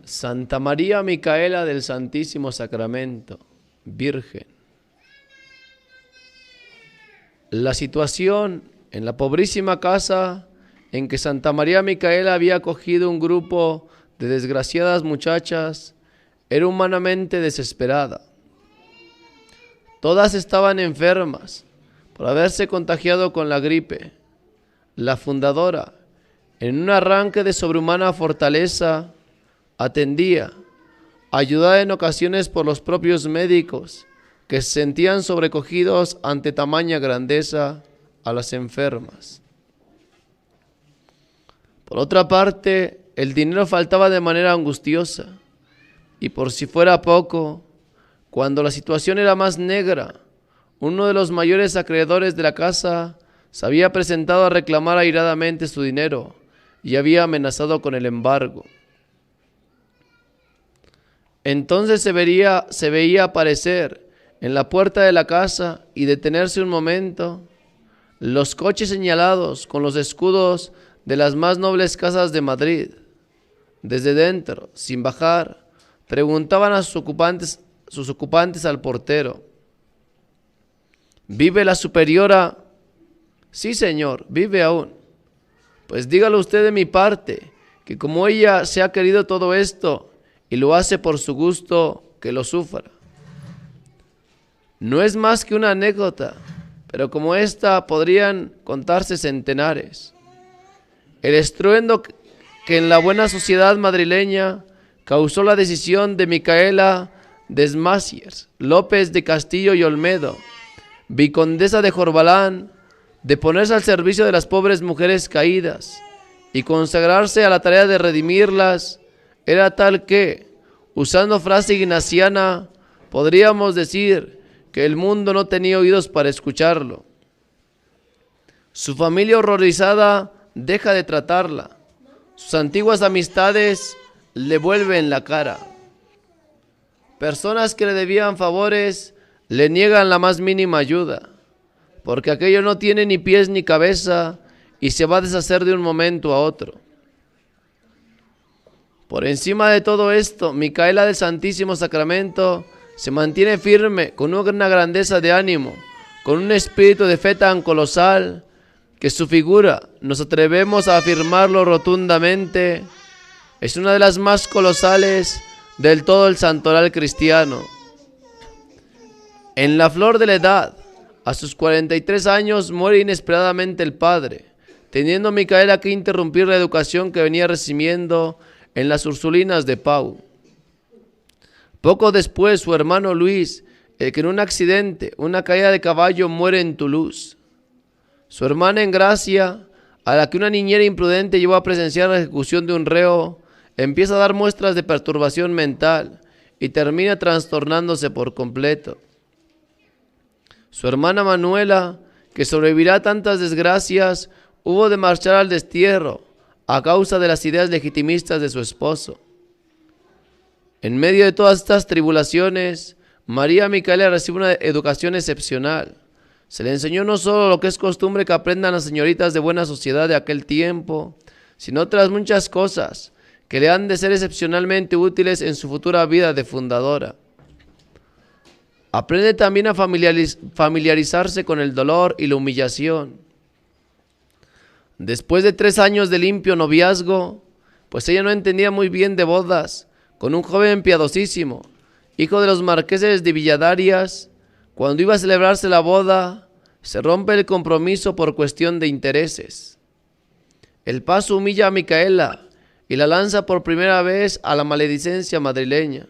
Santa María Micaela del Santísimo Sacramento, Virgen. La situación en la pobrísima casa en que Santa María Micaela había acogido un grupo de desgraciadas muchachas era humanamente desesperada. Todas estaban enfermas por haberse contagiado con la gripe. La fundadora, en un arranque de sobrehumana fortaleza, atendía, ayudada en ocasiones por los propios médicos, que se sentían sobrecogidos ante tamaña grandeza, a las enfermas. Por otra parte, el dinero faltaba de manera angustiosa, y por si fuera poco, cuando la situación era más negra, uno de los mayores acreedores de la casa se había presentado a reclamar airadamente su dinero y había amenazado con el embargo. Entonces se veía aparecer en la puerta de la casa y detenerse un momento los coches señalados con los escudos de las más nobles casas de Madrid. Desde dentro, sin bajar, preguntaban a sus ocupantes al portero: ¿vive la superiora? Sí, señor, vive aún. Pues dígalo usted de mi parte, que como ella se ha querido todo esto y lo hace por su gusto, que lo sufra. No es más que una anécdota, pero como esta podrían contarse centenares. El estruendo que en la buena sociedad madrileña causó la decisión de Micaela Desmasiers, López de Castillo y Olmedo, vicondesa de Corbalán, de ponerse al servicio de las pobres mujeres caídas y consagrarse a la tarea de redimirlas, era tal que, usando frase ignaciana, podríamos decir que el mundo no tenía oídos para escucharlo. Su familia horrorizada deja de tratarla. Sus antiguas amistades le vuelven la cara. Personas que le debían favores le niegan la más mínima ayuda, porque aquello no tiene ni pies ni cabeza y se va a deshacer de un momento a otro. Por encima de todo esto, Micaela del Santísimo Sacramento se mantiene firme con una grandeza de ánimo, con un espíritu de fe tan colosal que su figura, nos atrevemos a afirmarlo rotundamente, es una de las más colosales del todo el santoral cristiano. En la flor de la edad, a sus 43 años, muere inesperadamente el padre, teniendo Micaela que interrumpir la educación que venía recibiendo en las Ursulinas de Pau. Poco después, su hermano Luis, el que en un accidente, una caída de caballo, muere en Toulouse. Su hermana Engracia, a la que una niñera imprudente llevó a presenciar la ejecución de un reo, empieza a dar muestras de perturbación mental y termina trastornándose por completo. Su hermana Manuela, que sobrevivirá a tantas desgracias, hubo de marchar al destierro a causa de las ideas legitimistas de su esposo. En medio de todas estas tribulaciones, María Micaela recibe una educación excepcional. Se le enseñó no solo lo que es costumbre que aprendan las señoritas de buena sociedad de aquel tiempo, sino otras muchas cosas que le han de ser excepcionalmente útiles en su futura vida de fundadora. Aprende también a familiarizarse con el dolor y la humillación. Después de 3 años de limpio noviazgo, pues ella no entendía muy bien de bodas, con un joven piadosísimo, hijo de los marqueses de Villadarias, cuando iba a celebrarse la boda, se rompe el compromiso por cuestión de intereses. El paso humilla a Micaela y la lanza por primera vez a la maledicencia madrileña.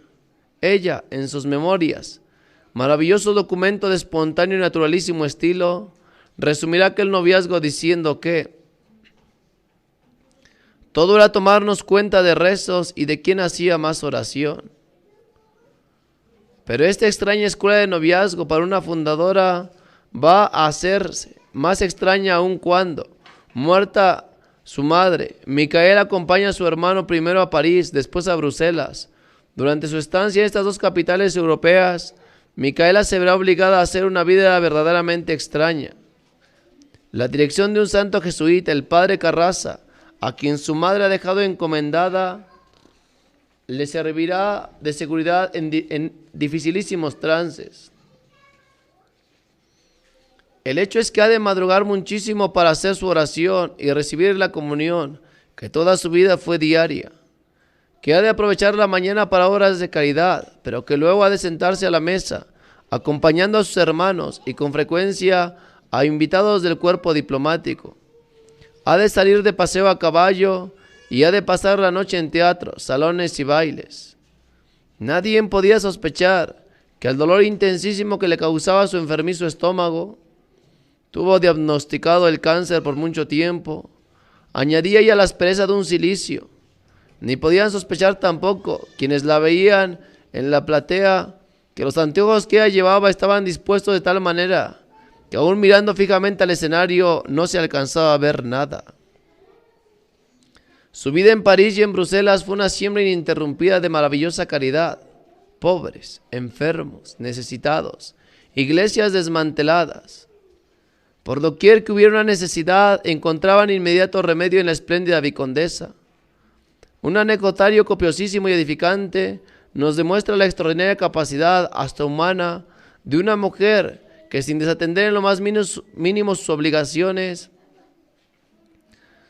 Ella, en sus memorias, maravilloso documento de espontáneo y naturalísimo estilo, resumirá aquel noviazgo diciendo que todo era tomarnos cuenta de rezos y de quién hacía más oración. Pero esta extraña escuela de noviazgo para una fundadora va a hacerse más extraña aún cuando, muerta su madre, Micaela acompaña a su hermano primero a París, después a Bruselas. Durante su estancia en estas 2 capitales europeas, Micaela se verá obligada a hacer una vida verdaderamente extraña. La dirección de un santo jesuita, el padre Carrasa, a quien su madre ha dejado encomendada le servirá de seguridad en dificilísimos trances. El hecho es que ha de madrugar muchísimo para hacer su oración y recibir la comunión, que toda su vida fue diaria, que ha de aprovechar la mañana para obras de caridad, pero que luego ha de sentarse a la mesa, acompañando a sus hermanos y con frecuencia a invitados del cuerpo diplomático. Ha de salir de paseo a caballo y ha de pasar la noche en teatros, salones y bailes. Nadie podía sospechar que el dolor intensísimo que le causaba su enfermizo estómago, tuvo diagnosticado el cáncer por mucho tiempo, añadía ya la aspereza de un cilicio. Ni podían sospechar tampoco quienes la veían en la platea que los anteojos que ella llevaba estaban dispuestos de tal manera que aún mirando fijamente al escenario no se alcanzaba a ver nada. Su vida en París y en Bruselas fue una siembra ininterrumpida de maravillosa caridad. Pobres, enfermos, necesitados, iglesias desmanteladas. Por doquier que hubiera una necesidad, encontraban inmediato remedio en la espléndida vicondesa. Un anecdotario copiosísimo y edificante nos demuestra la extraordinaria capacidad hasta humana de una mujer que, sin desatender en lo más mínimo sus obligaciones,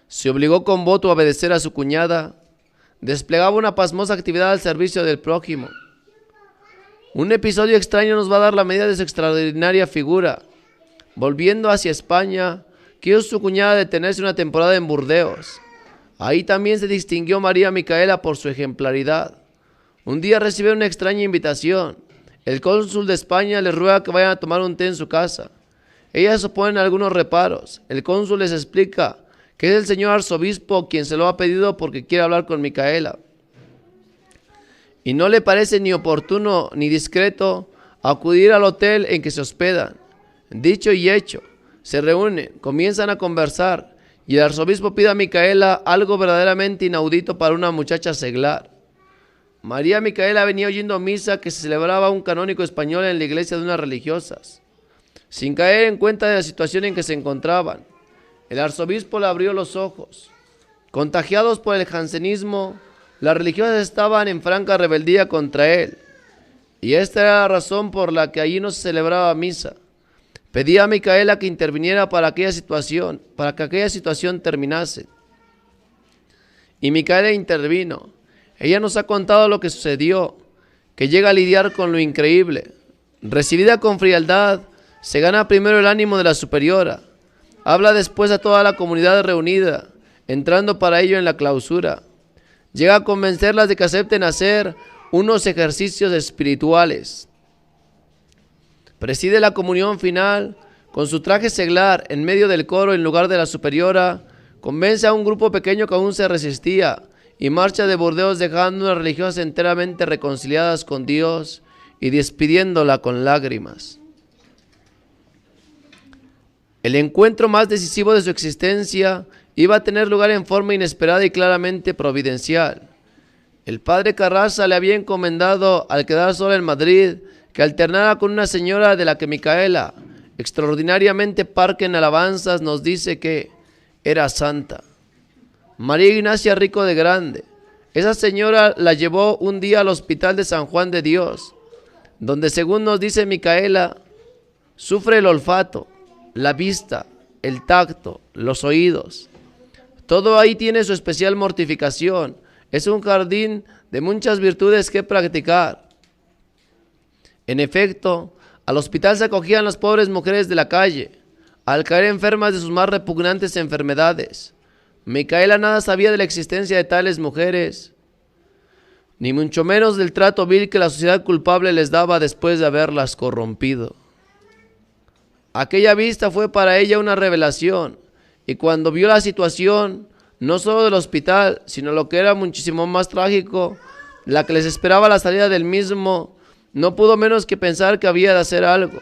se obligó con voto a obedecer a su cuñada, desplegaba una pasmosa actividad al servicio del prójimo. Un episodio extraño nos va a dar la medida de su extraordinaria figura. Volviendo hacia España, quiso su cuñada detenerse una temporada en Burdeos. Ahí también se distinguió María Micaela por su ejemplaridad. Un día recibe una extraña invitación. El cónsul de España les ruega que vayan a tomar un té en su casa. Ellas oponen algunos reparos. El cónsul les explica que es el señor arzobispo quien se lo ha pedido porque quiere hablar con Micaela. Y no le parece ni oportuno ni discreto acudir al hotel en que se hospedan. Dicho y hecho, se reúnen, comienzan a conversar y el arzobispo pide a Micaela algo verdaderamente inaudito para una muchacha seglar. María Micaela venía oyendo misa que se celebraba un canónico español en la iglesia de unas religiosas. Sin caer en cuenta de la situación en que se encontraban, el arzobispo le abrió los ojos. Contagiados por el jansenismo, las religiosas estaban en franca rebeldía contra él, y esta era la razón por la que allí no se celebraba misa. Pedía a Micaela que interviniera para que aquella situación terminase. Y Micaela intervino. Ella nos ha contado lo que sucedió, que llega a lidiar con lo increíble. Recibida con frialdad, se gana primero el ánimo de la superiora. Habla después a toda la comunidad reunida, entrando para ello en la clausura. Llega a convencerlas de que acepten hacer unos ejercicios espirituales. Preside la comunión final con su traje seglar en medio del coro en lugar de la superiora. Convence a un grupo pequeño que aún se resistía y marcha de Burdeos dejando a unas religiosas enteramente reconciliadas con Dios y despidiéndola con lágrimas. El encuentro más decisivo de su existencia iba a tener lugar en forma inesperada y claramente providencial. El padre Carrasa le había encomendado, al quedar sola en Madrid, que alternara con una señora de la que Micaela, extraordinariamente parca en alabanzas, nos dice que era santa. María Ignacia Rico de Grande. Esa señora la llevó un día al hospital de San Juan de Dios, donde, según nos dice Micaela, sufre el olfato, la vista, el tacto, los oídos. Todo ahí tiene su especial mortificación. Es un jardín de muchas virtudes que practicar. En efecto, al hospital se acogían las pobres mujeres de la calle, al caer enfermas de sus más repugnantes enfermedades. Micaela nada sabía de la existencia de tales mujeres, ni mucho menos del trato vil que la sociedad culpable les daba después de haberlas corrompido. Aquella vista fue para ella una revelación, y cuando vio la situación, no solo del hospital, sino lo que era muchísimo más trágico, la que les esperaba a la salida del mismo, no pudo menos que pensar que había de hacer algo.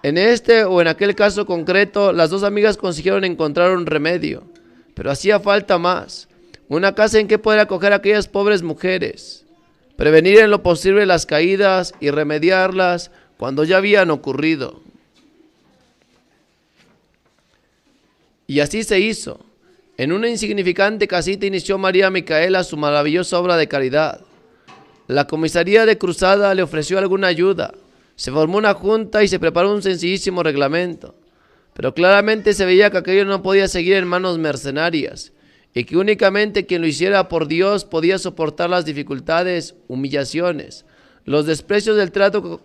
En este o en aquel caso concreto, las dos amigas consiguieron encontrar un remedio, pero hacía falta más, una casa en que poder acoger a aquellas pobres mujeres, prevenir en lo posible las caídas y remediarlas cuando ya habían ocurrido. Y así se hizo. En una insignificante casita inició María Micaela su maravillosa obra de caridad. La comisaría de Cruzada le ofreció alguna ayuda. Se formó una junta y se preparó un sencillísimo reglamento. Pero claramente se veía que aquello no podía seguir en manos mercenarias y que únicamente quien lo hiciera por Dios podía soportar las dificultades, humillaciones, los desprecios del trato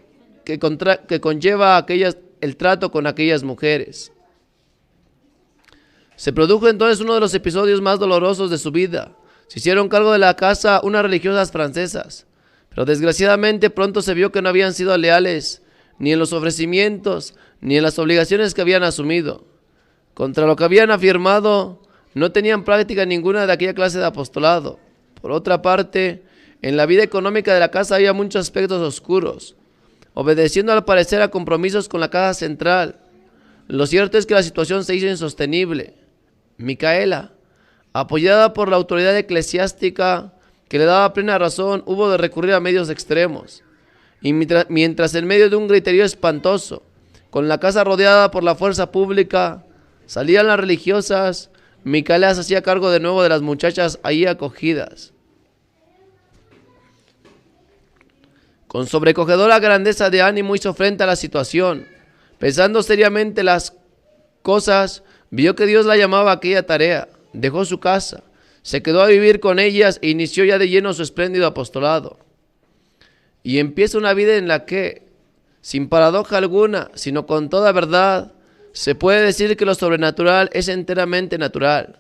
que conlleva el trato con aquellas mujeres. Se produjo entonces uno de los episodios más dolorosos de su vida. Se hicieron cargo de la casa unas religiosas francesas, pero desgraciadamente pronto se vio que no habían sido leales ni en los ofrecimientos ni en las obligaciones que habían asumido. Contra lo que habían afirmado, no tenían práctica ninguna de aquella clase de apostolado. Por otra parte, en la vida económica de la casa había muchos aspectos oscuros, obedeciendo al parecer a compromisos con la casa central. Lo cierto es que la situación se hizo insostenible. Micaela, apoyada por la autoridad eclesiástica que le daba plena razón, hubo de recurrir a medios extremos. Y mientras en medio de un griterío espantoso, con la casa rodeada por la fuerza pública, salían las religiosas, Micaela se hacía cargo de nuevo de las muchachas ahí acogidas. Con sobrecogedora grandeza de ánimo hizo frente a la situación. Pensando seriamente las cosas, vio que Dios la llamaba a aquella tarea. Dejó su casa, se quedó a vivir con ellas e inició ya de lleno su espléndido apostolado. Y empieza una vida en la que, sin paradoja alguna, sino con toda verdad, se puede decir que lo sobrenatural es enteramente natural.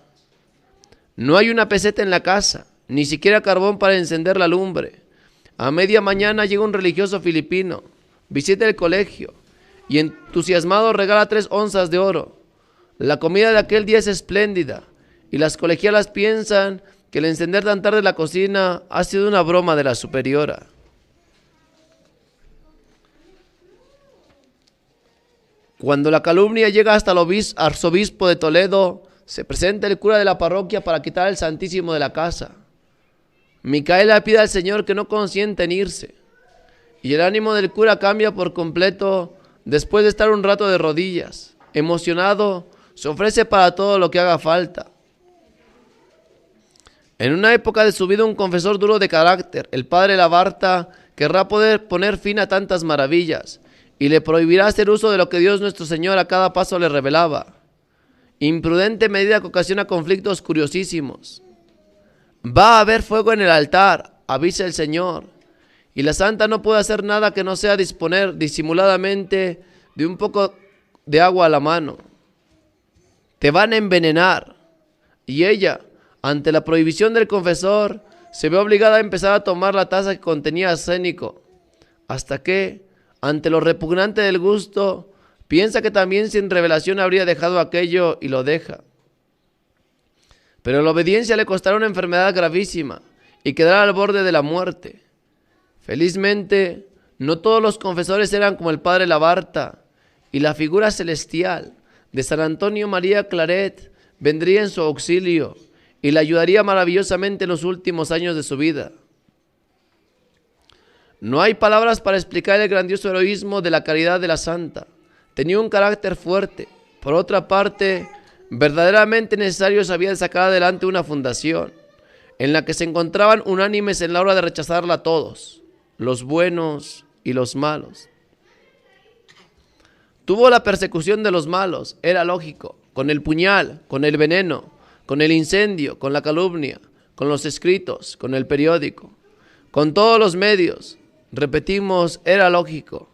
No hay una peseta en la casa, ni siquiera carbón para encender la lumbre. A media mañana llega un religioso filipino, visita el colegio y entusiasmado regala 3 onzas de oro. La comida de aquel día es espléndida y las colegialas piensan que el encender tan tarde la cocina ha sido una broma de la superiora. Cuando la calumnia llega hasta el arzobispo de Toledo, se presenta el cura de la parroquia para quitar el Santísimo de la casa. Micaela pide al Señor que no consienta en irse, y el ánimo del cura cambia por completo después de estar un rato de rodillas. Emocionado, se ofrece para todo lo que haga falta. En una época de su vida, un confesor duro de carácter, el padre Labarta, querrá poder poner fin a tantas maravillas y le prohibirá hacer uso de lo que Dios nuestro Señor a cada paso le revelaba. Imprudente medida que ocasiona conflictos curiosísimos. Va a haber fuego en el altar, avisa el Señor, y la santa no puede hacer nada que no sea disponer disimuladamente de un poco de agua a la mano. Te van a envenenar. Y ella, ante la prohibición del confesor, se ve obligada a empezar a tomar la taza que contenía arsénico, hasta que, ante lo repugnante del gusto, piensa que también sin revelación habría dejado aquello y lo deja. Pero la obediencia le costará una enfermedad gravísima y quedará al borde de la muerte. Felizmente, no todos los confesores eran como el padre Labarta, y la figura celestial de San Antonio María Claret vendría en su auxilio y le ayudaría maravillosamente en los últimos años de su vida. No hay palabras para explicar el grandioso heroísmo de la caridad de la santa. Tenía un carácter fuerte. Por otra parte, verdaderamente necesario sabía sacar adelante una fundación en la que se encontraban unánimes en la hora de rechazarla a todos, los buenos y los malos. Tuvo la persecución de los malos, era lógico, con el puñal, con el veneno, con el incendio, con la calumnia, con los escritos, con el periódico, con todos los medios. Repetimos, era lógico.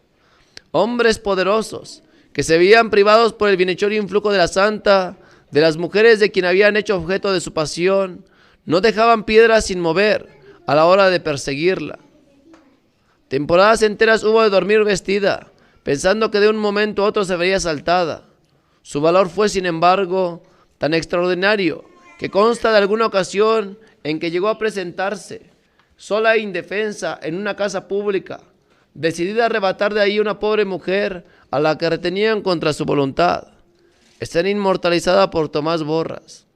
Hombres poderosos que se veían privados por el bienhechor influjo de la santa, de las mujeres de quien habían hecho objeto de su pasión, no dejaban piedras sin mover a la hora de perseguirla. Temporadas enteras hubo de dormir vestida, pensando que de un momento a otro se vería asaltada. Su valor fue, sin embargo, tan extraordinario que consta de alguna ocasión en que llegó a presentarse, sola e indefensa, en una casa pública, decidida a arrebatar de ahí una pobre mujer a la que retenían contra su voluntad. Está inmortalizada por Tomás Borras.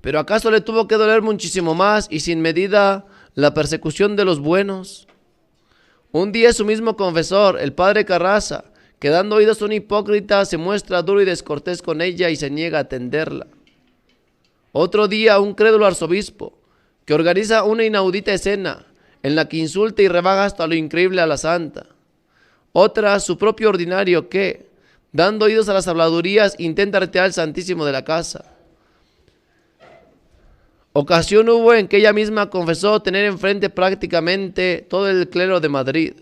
¿Pero acaso le tuvo que doler muchísimo más y sin medida la persecución de los buenos? Un día su mismo confesor, el padre Carraza, que dando oídos a un hipócrita, se muestra duro y descortés con ella y se niega a atenderla. Otro día un crédulo arzobispo que organiza una inaudita escena en la que insulta y rebaja hasta lo increíble a la santa. Otra, su propio ordinario que, dando oídos a las habladurías, intenta retirar al Santísimo de la casa. Ocasión hubo en que ella misma confesó tener enfrente prácticamente todo el clero de Madrid.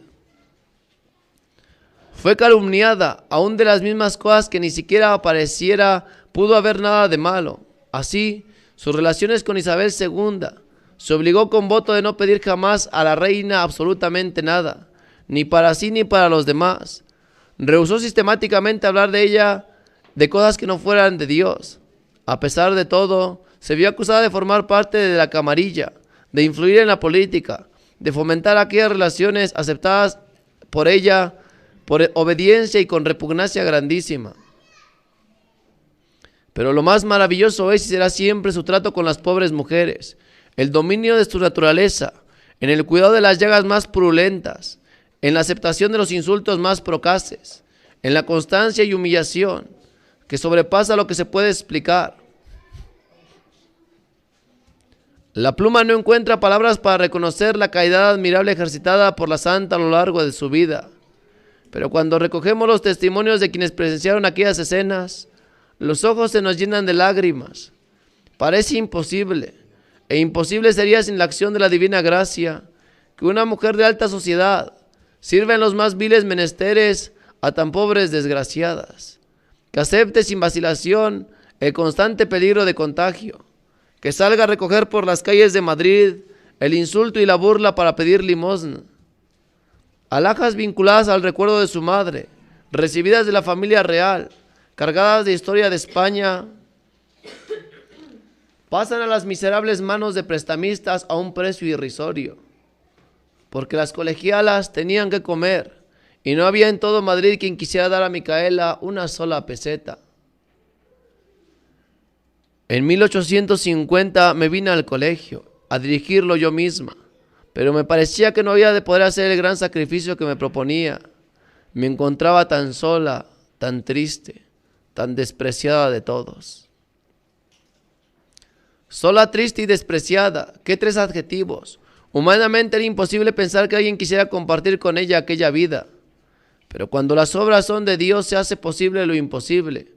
Fue calumniada aún de las mismas cosas que ni siquiera pareciera pudo haber nada de malo. Así, sus relaciones con Isabel II se obligó con voto de no pedir jamás a la reina absolutamente nada, ni para sí ni para los demás. Rehusó sistemáticamente hablar de ella de cosas que no fueran de Dios. A pesar de todo, se vio acusada de formar parte de la camarilla, de influir en la política, de fomentar aquellas relaciones aceptadas por ella por obediencia y con repugnancia grandísima. Pero lo más maravilloso es y será siempre su trato con las pobres mujeres, el dominio de su naturaleza, en el cuidado de las llagas más purulentas, en la aceptación de los insultos más procaces, en la constancia y humillación que sobrepasa lo que se puede explicar. La pluma no encuentra palabras para reconocer la caridad admirable ejercitada por la santa a lo largo de su vida. Pero cuando recogemos los testimonios de quienes presenciaron aquellas escenas, los ojos se nos llenan de lágrimas. Parece imposible, e imposible sería sin la acción de la divina gracia, que una mujer de alta sociedad sirva en los más viles menesteres a tan pobres desgraciadas, que acepte sin vacilación el constante peligro de contagio, que salga a recoger por las calles de Madrid el insulto y la burla para pedir limosna. Alhajas vinculadas al recuerdo de su madre, recibidas de la familia real, cargadas de historia de España, pasan a las miserables manos de prestamistas a un precio irrisorio, porque las colegialas tenían que comer y no había en todo Madrid quien quisiera dar a Micaela una sola peseta. En 1850 me vine al colegio a dirigirlo yo misma, pero me parecía que no había de poder hacer el gran sacrificio que me proponía. Me encontraba tan sola, tan triste, tan despreciada de todos. Sola, triste y despreciada, qué tres adjetivos. Humanamente era imposible pensar que alguien quisiera compartir con ella aquella vida. Pero cuando las obras son de Dios se hace posible lo imposible,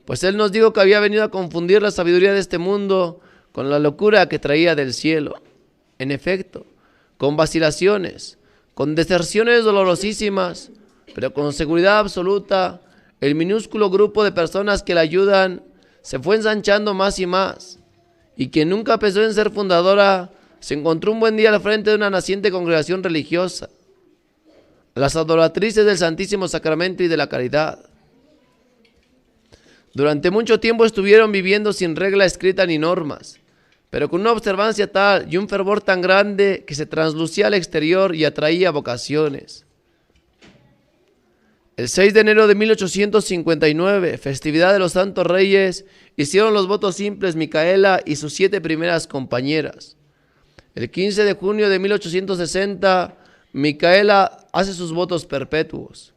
pues Él nos dijo que había venido a confundir la sabiduría de este mundo con la locura que traía del cielo. En efecto, con vacilaciones, con deserciones dolorosísimas, pero con seguridad absoluta, el minúsculo grupo de personas que la ayudan se fue ensanchando más y más, y quien nunca pensó en ser fundadora se encontró un buen día al frente de una naciente congregación religiosa, las adoratrices del Santísimo Sacramento y de la Caridad. Durante mucho tiempo estuvieron viviendo sin regla escrita ni normas, pero con una observancia tal y un fervor tan grande que se traslucía al exterior y atraía vocaciones. El 6 de enero de 1859, festividad de los Santos Reyes, hicieron los votos simples Micaela y sus 7 primeras compañeras. El 15 de junio de 1860, Micaela hace sus votos perpetuos.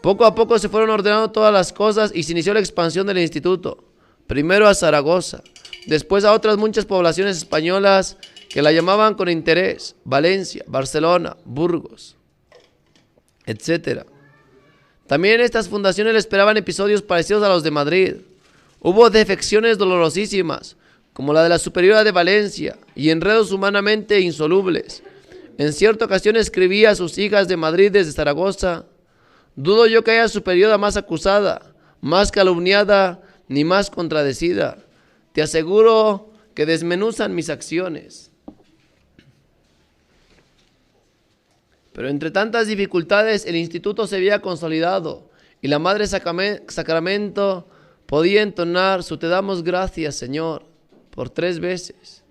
Poco a poco se fueron ordenando todas las cosas y se inició la expansión del instituto, primero a Zaragoza, después a otras muchas poblaciones españolas que la llamaban con interés, Valencia, Barcelona, Burgos, etc. También en estas fundaciones le esperaban episodios parecidos a los de Madrid. Hubo defecciones dolorosísimas, como la de la superiora de Valencia, y enredos humanamente insolubles. En cierta ocasión escribía a sus hijas de Madrid desde Zaragoza: dudo yo que haya superiora más acusada, más calumniada, ni más contradecida. Te aseguro que desmenuzan mis acciones. Pero entre tantas dificultades el instituto se había consolidado y la Madre Sacramento podía entonar su Te damos gracias, Señor, por 3 veces.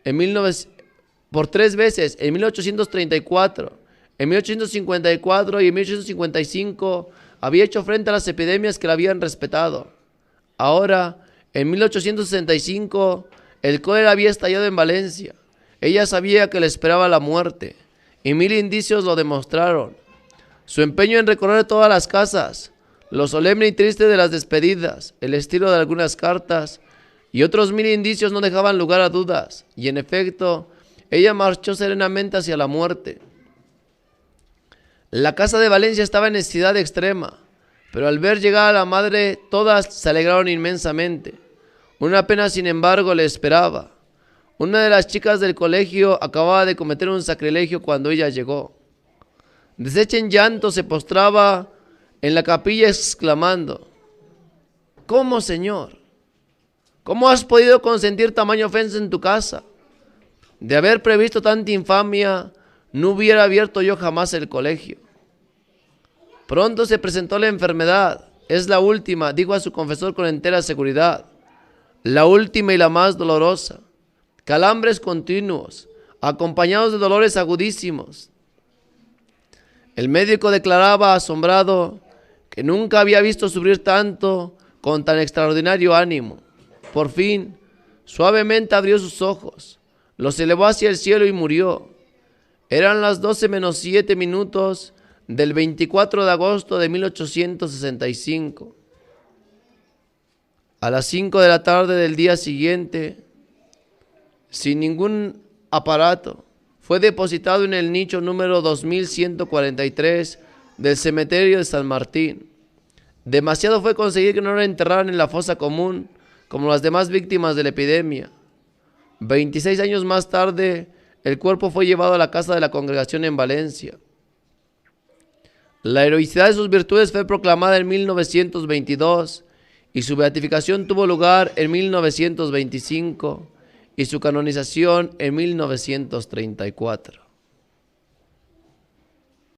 En 1834, en 1854 y en 1855 había hecho frente a las epidemias que la habían respetado. Ahora, en 1865, el cólera había estallado en Valencia. Ella sabía que le esperaba la muerte, y 1000 indicios lo demostraron. Su empeño en recorrer todas las casas, lo solemne y triste de las despedidas, el estilo de algunas cartas, y otros 1000 indicios no dejaban lugar a dudas, y en efecto, ella marchó serenamente hacia la muerte. La casa de Valencia estaba en necesidad extrema, pero al ver llegar a la madre, todas se alegraron inmensamente. Una pena, sin embargo, le esperaba. Una de las chicas del colegio acababa de cometer un sacrilegio cuando ella llegó. Deshecha en llanto, se postraba en la capilla exclamando: ¿Cómo, Señor? ¿Cómo has podido consentir tamaña ofensa en tu casa? De haber previsto tanta infamia, no hubiera abierto yo jamás el colegio. Pronto se presentó la enfermedad. Es la última, dijo a su confesor con entera seguridad. La última y la más dolorosa. Calambres continuos, acompañados de dolores agudísimos. El médico declaraba asombrado que nunca había visto sufrir tanto con tan extraordinario ánimo. Por fin, suavemente abrió sus ojos, los elevó hacia el cielo y murió. Eran las 12:07 del 24 de agosto de 1865. A las 5 de la tarde del día siguiente, sin ningún aparato, fue depositado en el nicho número 2143 del cementerio de San Martín. Demasiado fue conseguir que no lo enterraran en la fosa común como las demás víctimas de la epidemia. 26 años más tarde, el cuerpo fue llevado a la casa de la congregación en Valencia. La heroicidad de sus virtudes fue proclamada en 1922 y su beatificación tuvo lugar en 1925 y su canonización en 1934.